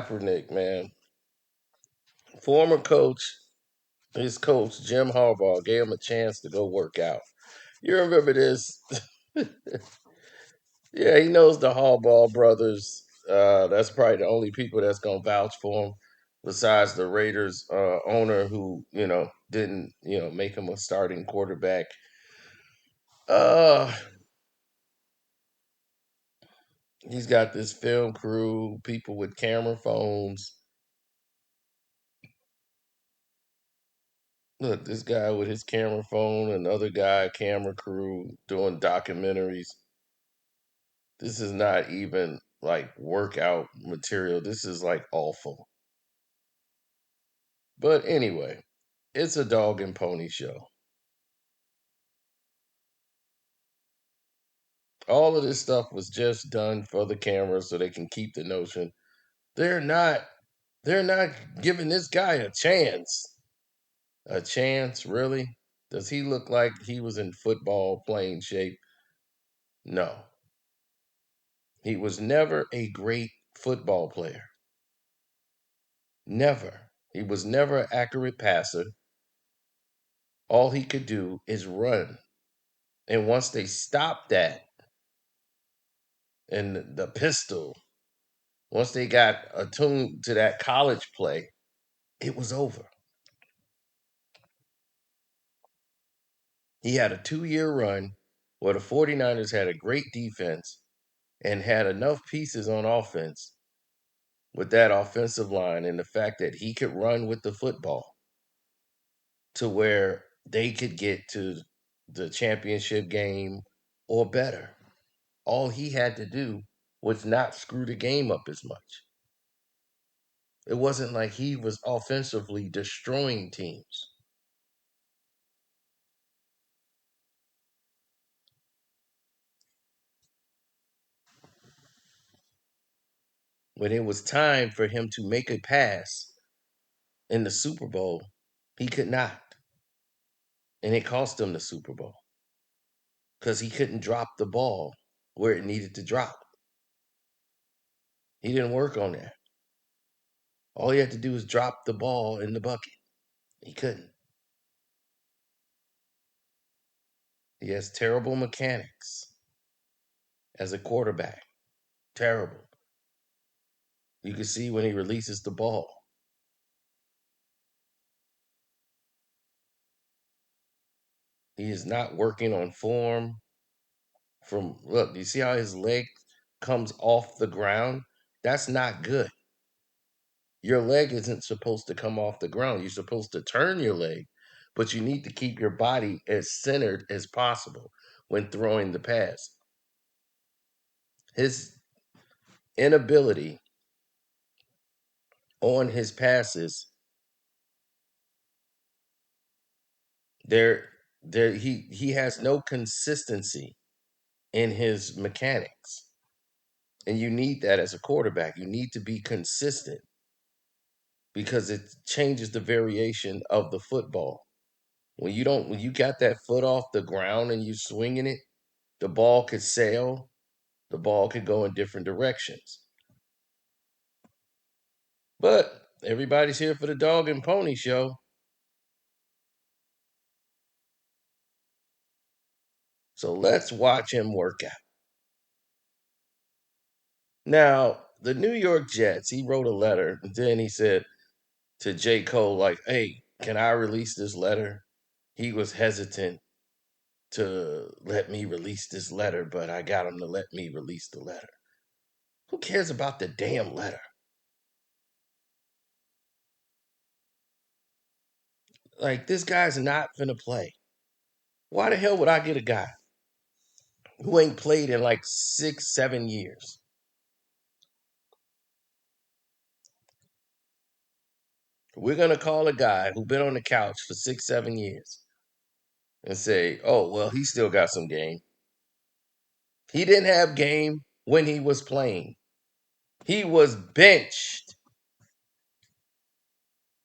Kaepernick, man. Former coach, his coach, Jim Harbaugh, gave him a chance to go work out. You remember this? Yeah, he knows the Harbaugh brothers. That's probably the only people that's going to vouch for him besides the Raiders owner who, didn't, make him a starting quarterback. Uh, he's got this film crew, people with camera phones. Look, this guy with his camera phone, another guy, camera crew, doing documentaries. This is not even like workout material. This is like awful. But anyway, it's a dog and pony show. All of this stuff was just done for the camera so they can keep the notion. They're not they're not giving this guy a chance. A chance, really? Does he look like he was in football playing shape? No. He was never a great football player. Never. He was never an accurate passer. All he could do is run. And once they stopped that and the pistol, once they got attuned to that college play, it was over. He had a 2-year run where the 49ers had a great defense and had enough pieces on offense with that offensive line and the fact that he could run with the football to where they could get to the championship game or better. All he had to do was not screw the game up as much. It wasn't like he was offensively destroying teams. When it was time for him to make a pass in the Super Bowl, he could not. And it cost him the Super Bowl because he couldn't drop the ball where it needed to drop. He didn't work on that. All he had to do was drop the ball in the bucket. He couldn't. He has terrible mechanics as a quarterback. Terrible. You can see when he releases the ball. He is not working on form. Look, you see how his leg comes off the ground? That's not good. Your leg isn't supposed to come off the ground. You're supposed to turn your leg, but you need to keep your body as centered as possible when throwing the pass. His inability on his passes, there he has no consistency in his mechanics. And you need that as a quarterback. You need to be consistent because it changes the variation of the football. When you got that foot off the ground and you swinging it, the ball could sail, the ball could go in different directions. But everybody's here for the dog and pony show. So let's watch him work out. Now, the New York Jets, he wrote a letter, and then he said to J. Cole, like, hey, can I release this letter? He was hesitant to let me release this letter, but I got him to let me release the letter. Who cares about the damn letter? Like, this guy's not gonna play. Why the hell would I get a guy who ain't played in like 6, 7 years? We're gonna call a guy who been on the couch for 6, 7 years and say, oh, well, he still got some game. He didn't have game when he was playing. He was benched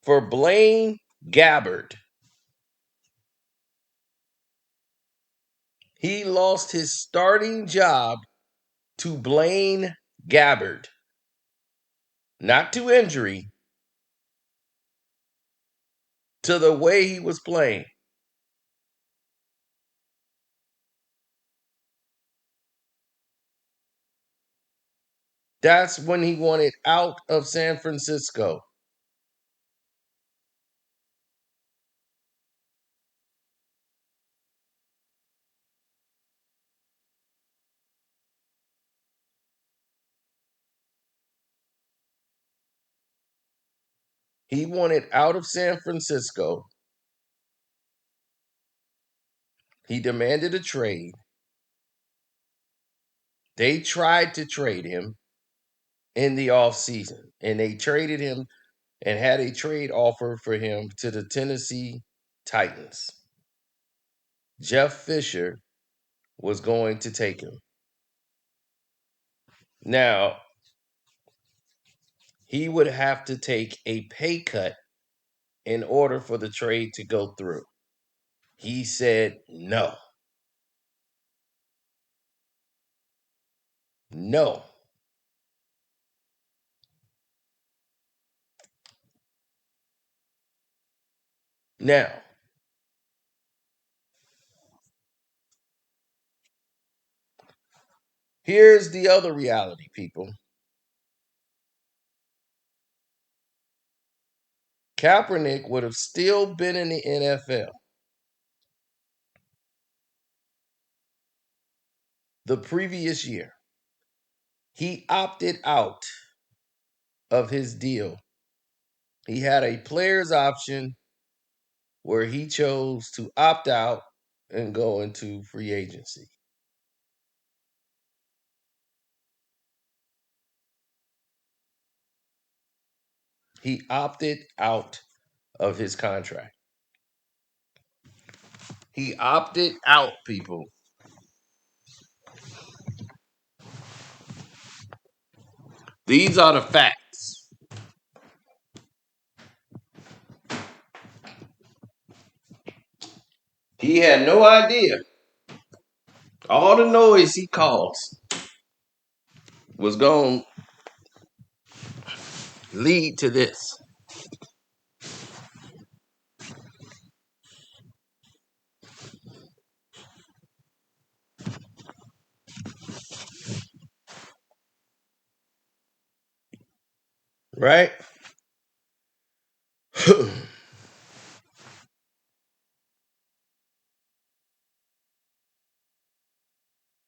for Blaine Gabbert. He lost his starting job to Blaine Gabbert. not to injury, to the way he was playing. That's when he wanted out of San Francisco. He wanted out of San Francisco. He demanded a trade. They tried to trade him in the offseason, and they traded him and had a trade offer for him to the Tennessee Titans. Jeff Fisher was going to take him. Now, he would have to take a pay cut in order for the trade to go through. He said no. No. Now, here's the other reality, people. Kaepernick would have still been in the NFL the previous year. He opted out of his deal. He had a player's option where he chose to opt out and go into free agency. He opted out of his contract. He opted out, people. These are the facts. He had no idea. All the noise he caused was going to lead to this. Right?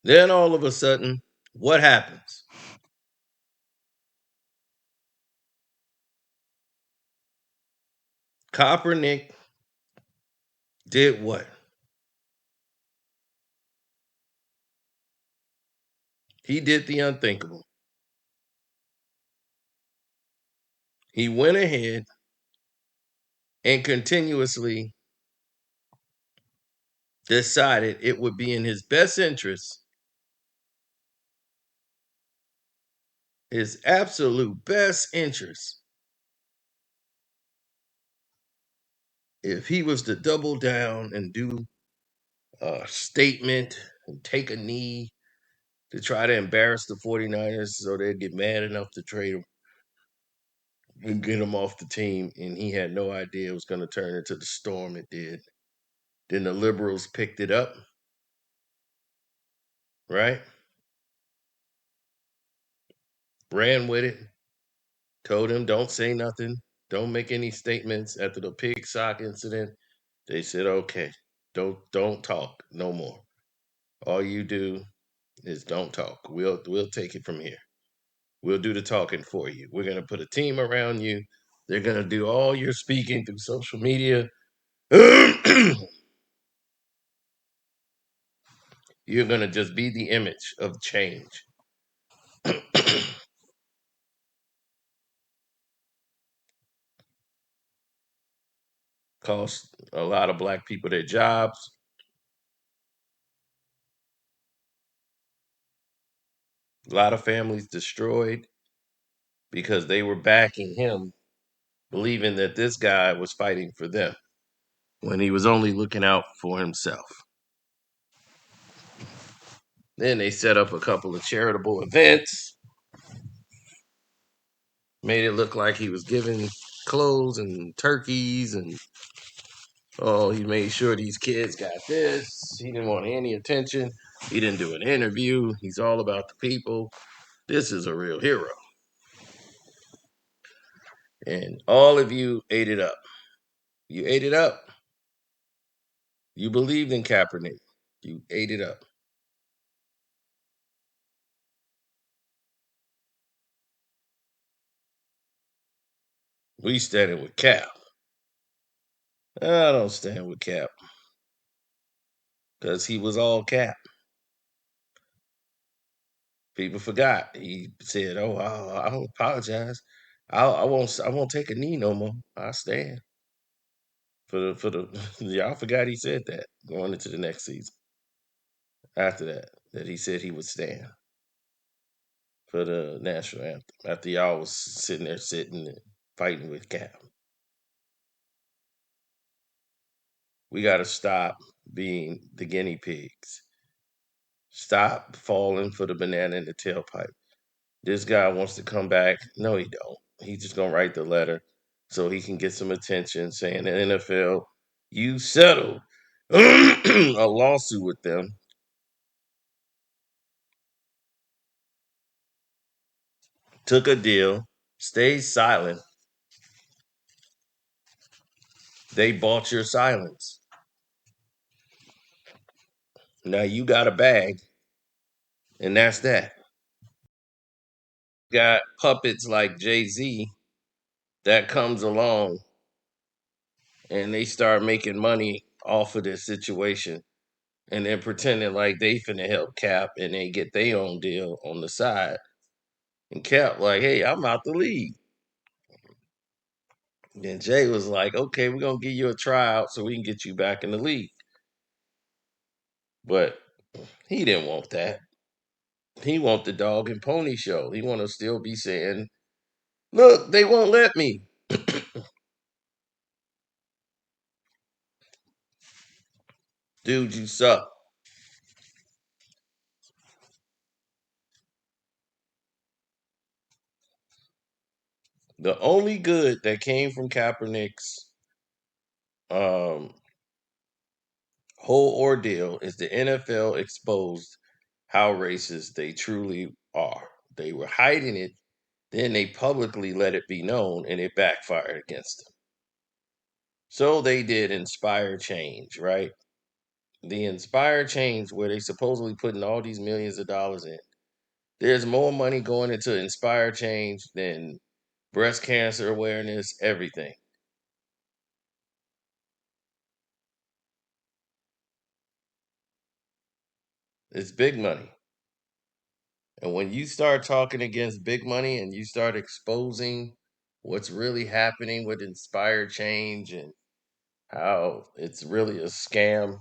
Then all of a sudden, what happens? Kaepernick did what? He did the unthinkable. He went ahead and continuously decided it would be in his best interest, his absolute best interest, if he was to double down and do a statement and take a knee to try to embarrass the 49ers so they'd get mad enough to trade him and get him off the team. And he had no idea it was going to turn into the storm it did. Then the liberals picked it up, right? Ran with it, told him don't say nothing, don't make any statements. After the pig sock incident, they said, okay, don't talk no more. All you do is don't talk. We'll take it from here. We'll do the talking for you. We're gonna put a team around you. They're gonna do all your speaking through social media. You're gonna just be the image of change. Cost a lot of black people their jobs. A lot of families destroyed because they were backing him, believing that this guy was fighting for them when he was only looking out for himself. Then they set up a couple of charitable events. Made it look like he was giving clothes and turkeys, and oh, he made sure these kids got this. He didn't want any attention. He didn't do an interview. He's all about the people. This is a real hero. And all of you ate it up. You ate it up. You believed in Kaepernick. You ate it up. We standing with Cap. I don't stand with Cap because he was all Cap. People forgot. He said, "Oh, I'll apologize. I won't. I won't take a knee no more. I stand for the." Y'all forgot he said that going into the next season. After that he said he would stand for the national anthem. After y'all was sitting there sitting and fighting with Cap, we got to stop being the guinea pigs. Stop falling for the banana in the tailpipe. This guy wants to come back. No, he don't. He's just gonna write the letter so he can get some attention, saying the NFL, you settled a lawsuit with them, took a deal, stayed silent. They bought your silence. Now you got a bag, and that's that. Got puppets like Jay-Z that comes along and they start making money off of this situation and then pretending like they finna help Cap and they get their own deal on the side. And Cap like, hey, I'm out the league. Then Jay was like, okay, we're gonna give you a tryout so we can get you back in the league. But he didn't want that. He want the dog and pony show. He want to still be saying, look, they won't let me. Dude, you suck. The only good that came from Kaepernick's um, whole ordeal is the NFL exposed how racist they truly are. They were hiding it, then they publicly let it be known, and it backfired against them. So they did Inspire Change, right? The Inspire Change, where they supposedly putting all these millions of dollars in. There's more money going into Inspire Change than breast cancer awareness, everything. It's big money. And when you start talking against big money and you start exposing what's really happening with Inspire Change and how it's really a scam,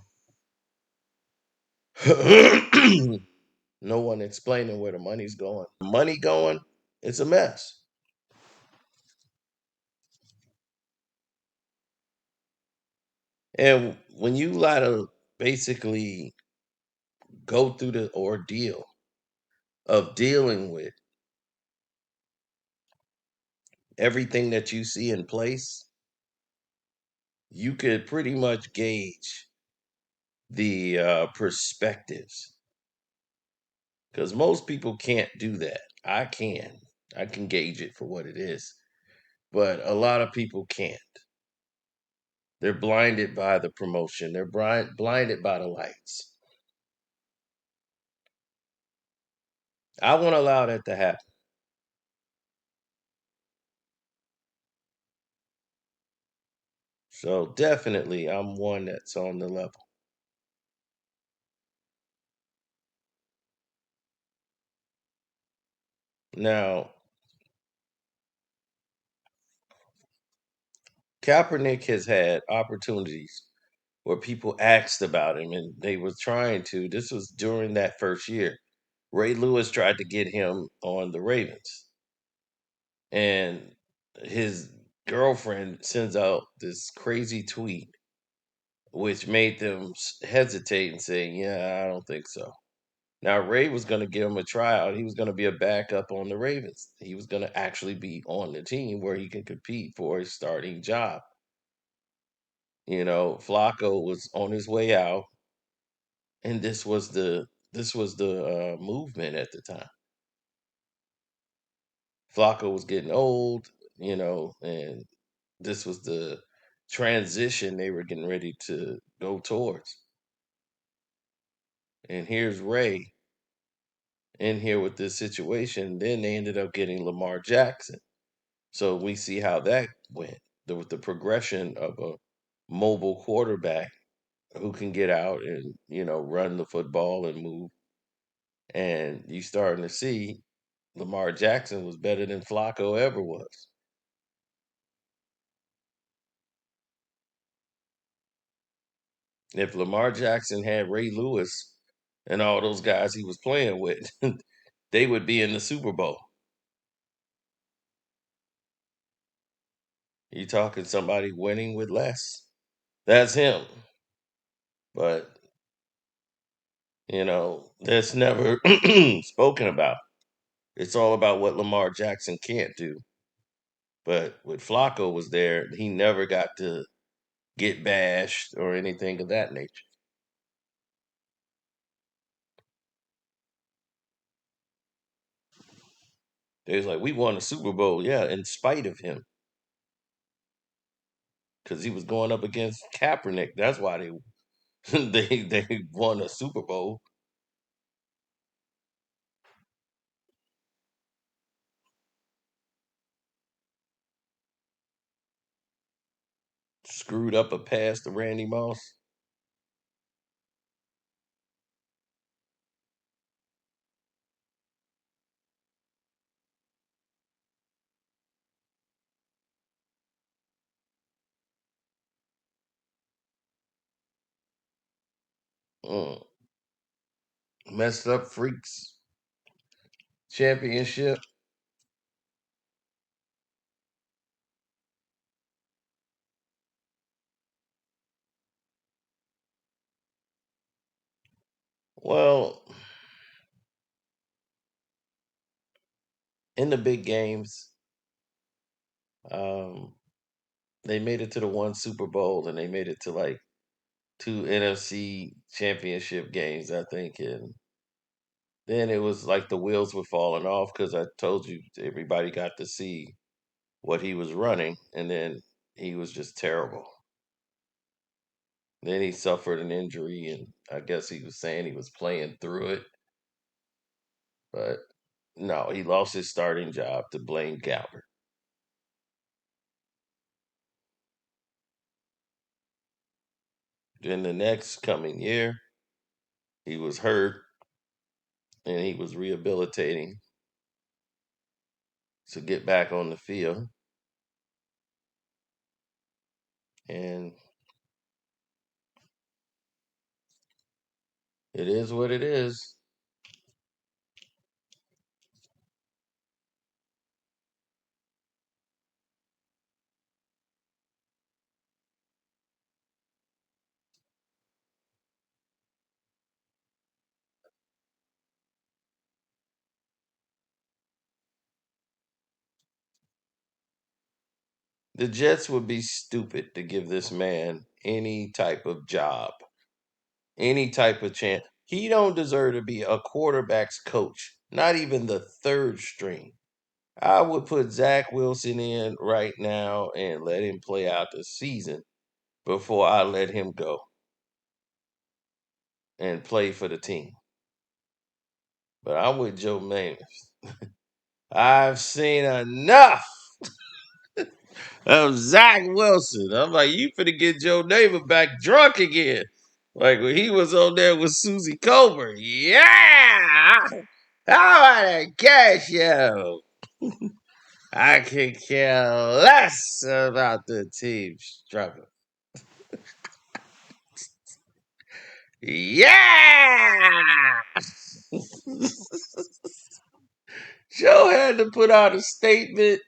no one explaining where the money's going. The money going, it's a mess. And when you got to basically go through the ordeal of dealing with everything that you see in place, you could pretty much gauge the perspectives because most people can't do that. I can. I can gauge it for what it is, but a lot of people can't. They're blinded by the promotion. They're blinded by the lights. I won't allow that to happen. So definitely, I'm one that's on the level. Now, Kaepernick has had opportunities where people asked about him and they were trying to. This was during that first year. Ray Lewis tried to get him on the Ravens. And his girlfriend sends out this crazy tweet, which made them hesitate and say, yeah, I don't think so. Now Ray was going to give him a tryout. He was going to be a backup on the Ravens. He was going to actually be on the team where he can compete for a starting job. Flacco was on his way out, and this was the movement at the time. Flacco was getting old, and this was the transition they were getting ready to go towards. And here's Ray in here with this situation. Then they ended up getting Lamar Jackson. So we see how that went. With the progression of a mobile quarterback who can get out and, run the football and move. And you starting to see Lamar Jackson was better than Flacco ever was. If Lamar Jackson had Ray Lewis and all those guys he was playing with, they would be in the Super Bowl. You talking somebody winning with less? That's him. But, that's never spoken about. It's all about what Lamar Jackson can't do. But with Flacco was there, he never got to get bashed or anything of that nature. They was like, we won a Super Bowl, yeah, in spite of him. Because he was going up against Kaepernick. That's why they won a Super Bowl. Screwed up a pass to Randy Moss. Mm. Messed up freaks. Championship. Well, in the big games, um, they made it to the one Super Bowl and they made it to like two NFC championship games, I think. And then it was like the wheels were falling off because I told you everybody got to see what he was running, and then he was just terrible. Then he suffered an injury, and I guess he was saying he was playing through it, but no, he lost his starting job to Blaine Gabbert. Then the next coming year, he was hurt and he was rehabilitating to get back on the field. And it is what it is. The Jets would be stupid to give this man any type of job, any type of chance. He don't deserve to be a quarterback's coach, not even the third string. I would put Zach Wilson in right now and let him play out the season before I let him go and play for the team. But I'm with Joe Namath. I've seen enough of Zach Wilson. I'm like, you finna get Joe Namath back drunk again. Like when he was on there with Susie Colbert. Yeah! How about a cash show? I could care less about the team struggle. Yeah! Joe had to put out a statement.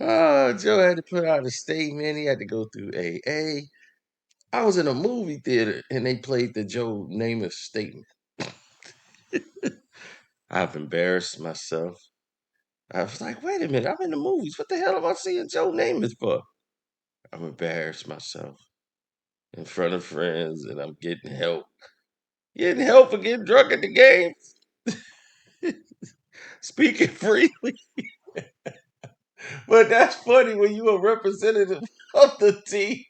Joe had to put out a statement. He had to go through AA. I was in a movie theater and they played the Joe Namath statement. I've embarrassed myself. I was like, wait a minute, I'm in the movies. What the hell am I seeing Joe Namath for? I'm embarrassed myself in front of friends and I'm getting help. Getting help for getting drunk at the game. Speaking freely. But that's funny when you a representative of the team.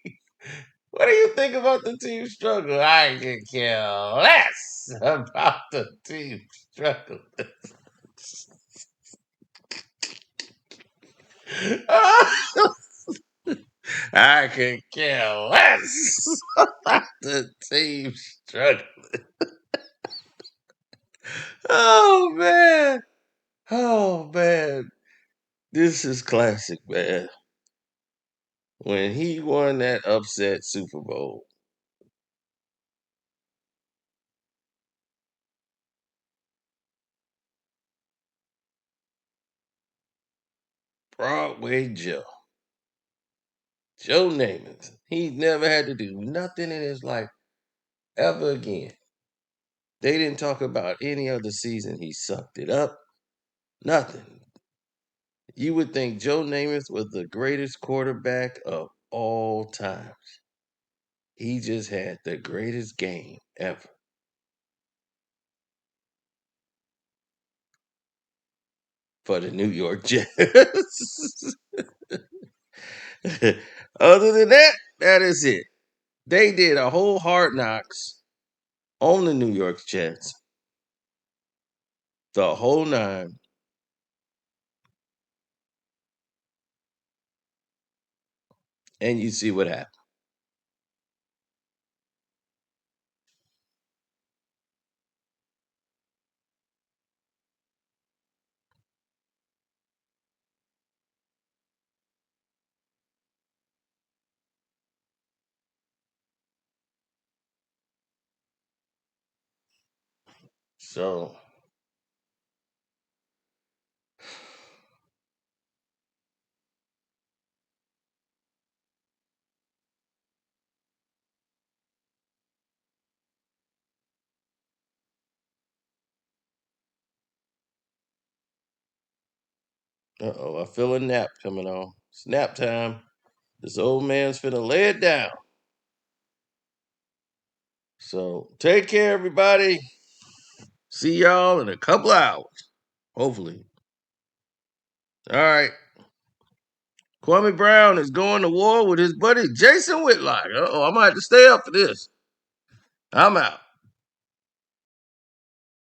What do you think about the team struggle? I could care less about the team struggle. I could care less about the team struggle. Oh man. Oh man. This is classic, man. When he won that upset Super Bowl, Broadway Joe Namath, he never had to do nothing in his life ever again. They didn't talk about any other season. He sucked it up. Nothing. You would think Joe Namath was the greatest quarterback of all times. He just had the greatest game ever for the New York Jets. Other than that, that is it. They did a whole hard knocks on the New York Jets, the whole nine, and you see what happened. So, I feel a nap coming on. It's nap time. This old man's finna lay it down. So, take care, everybody. See y'all in a couple hours, hopefully. All right. Kwame Brown is going to war with his buddy Jason Whitlock. Oh, I might have to stay up for this. I'm out.